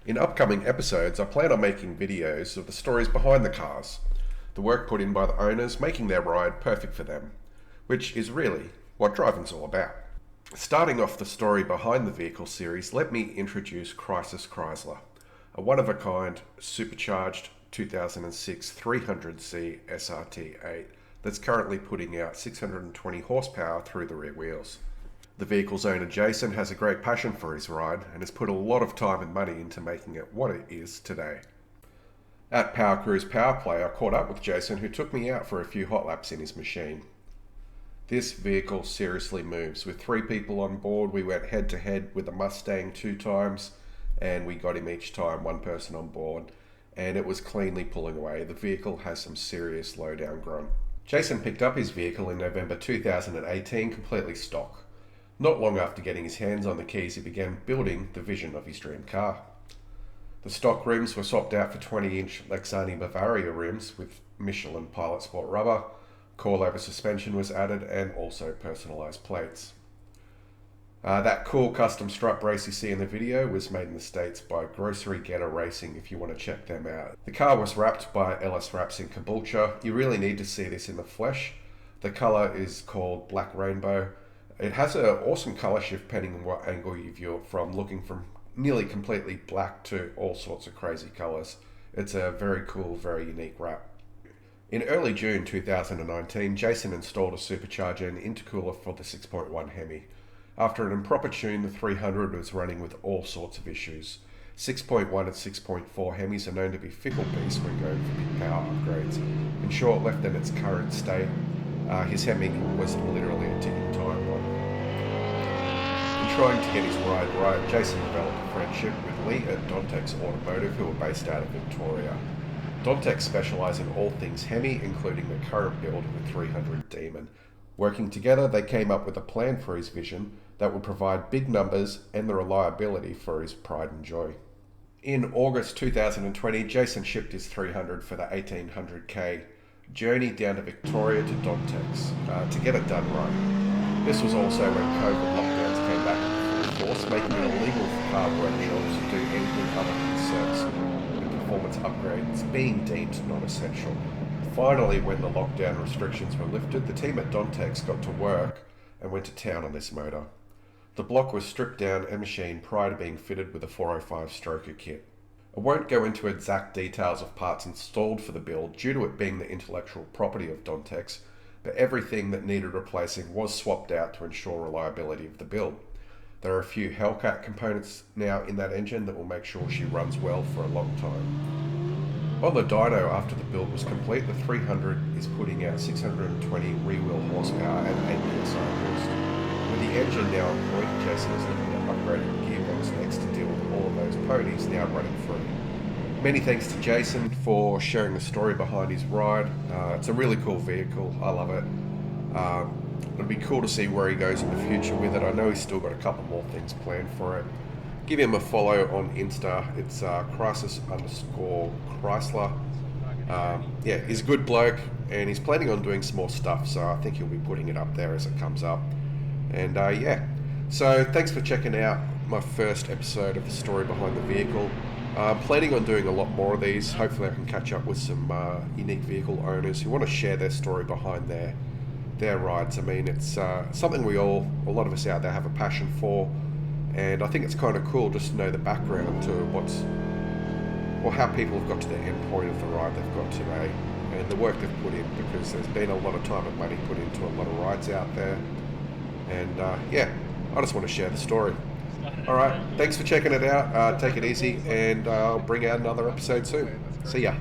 In upcoming episodes, I plan on making videos of the stories behind the cars, the work put in by the owners making their ride perfect for them, which is really what driving's all about. Starting off the story behind the vehicle series, let me introduce Chrysler, a one-of-a-kind supercharged 2006 300C SRT8 that's currently putting out 620 horsepower through the rear wheels. The vehicle's owner Jason has a great passion for his ride and has put a lot of time and money into making it what it is today. At Power Crew's Power Play, I caught up with Jason, who took me out for a few hot laps in his machine. This vehicle seriously moves. With 3 people on board, we went head to head with a Mustang 2 times, and we got him each time, 1 person on board, and it was cleanly pulling away. The vehicle has some serious low-down grunt. Jason picked up his vehicle in November 2018 completely stock. Not long after getting his hands on the keys, he began building the vision of his dream car. The stock rims were swapped out for 20-inch Lexani Bavaria rims with Michelin Pilot Sport rubber, coilover suspension was added, and also personalised plates. That cool custom strut brace you see in the video was made in the States by Grocery Getter Racing if you want to check them out. The car was wrapped by LS Wraps in Caboolture. You really need to see this in the flesh. The colour is called Black Rainbow. It has an awesome colour shift depending on what angle you view it from, looking from nearly completely black to all sorts of crazy colours. It's a very cool, very unique wrap. In early June 2019, Jason installed a supercharger and intercooler for the 6.1 HEMI. After an improper tune, the 300 was running with all sorts of issues. 6.1 and 6.4 HEMIs are known to be fickle beasts when going for big power upgrades. In short, left in its current state, his HEMI was literally a ticking time bomb. In trying to get his ride right, Jason developed a friendship with Lee at Dontex Automotive, who are based out of Victoria. Dontex specialise in all things HEMI, including the current build of the 300 Demon. Working together, they came up with a plan for his vision that would provide big numbers and the reliability for his pride and joy. In August 2020, Jason shipped his 300 for the 1800k journey down to Victoria to Dontex to get it done right. This was also when COVID lockdowns came back in full force, making it illegal for car workshops to do anything other than service and performance upgrades being deemed non-essential. Finally, when the lockdown restrictions were lifted, the team at Dontex got to work and went to town on this motor. The block was stripped down and machined prior to being fitted with a 405 stroker kit. I won't go into exact details of parts installed for the build due to it being the intellectual property of Dontex, but everything that needed replacing was swapped out to ensure reliability of the build. There are a few Hellcat components now in that engine that will make sure she runs well for a long time. On the dyno, after the build was complete, the 300 is putting out 620 rear-wheel horsepower and 8 psi boost. With the engine now on point, Jason is looking at upgrading the gearbox next to deal with all of those ponies now running free. Many thanks to Jason for sharing the story behind his ride. It's a really cool vehicle, I love it. It'll be cool to see where he goes in the future with it. I know he's still got a couple more things planned for it. Give him a follow on Insta. It's Chrysler. Yeah, he's a good bloke and he's planning on doing some more stuff, so I think he'll be putting it up there as it comes up. And yeah, so thanks for checking out my first episode of the story behind the vehicle. I'm planning on doing a lot more of these. Hopefully I can catch up with some unique vehicle owners who want to share their story behind their rides. I mean, it's something a lot of us out there have a passion for, and I think it's kind of cool just to know the background to how people have got to the end point of the ride they've got today and the work they've put in, because there's been a lot of time and money put into a lot of rides out there. And yeah, I just want to share the story. Alright, thanks for checking it out. Take it easy, and I'll bring out another episode soon. See ya.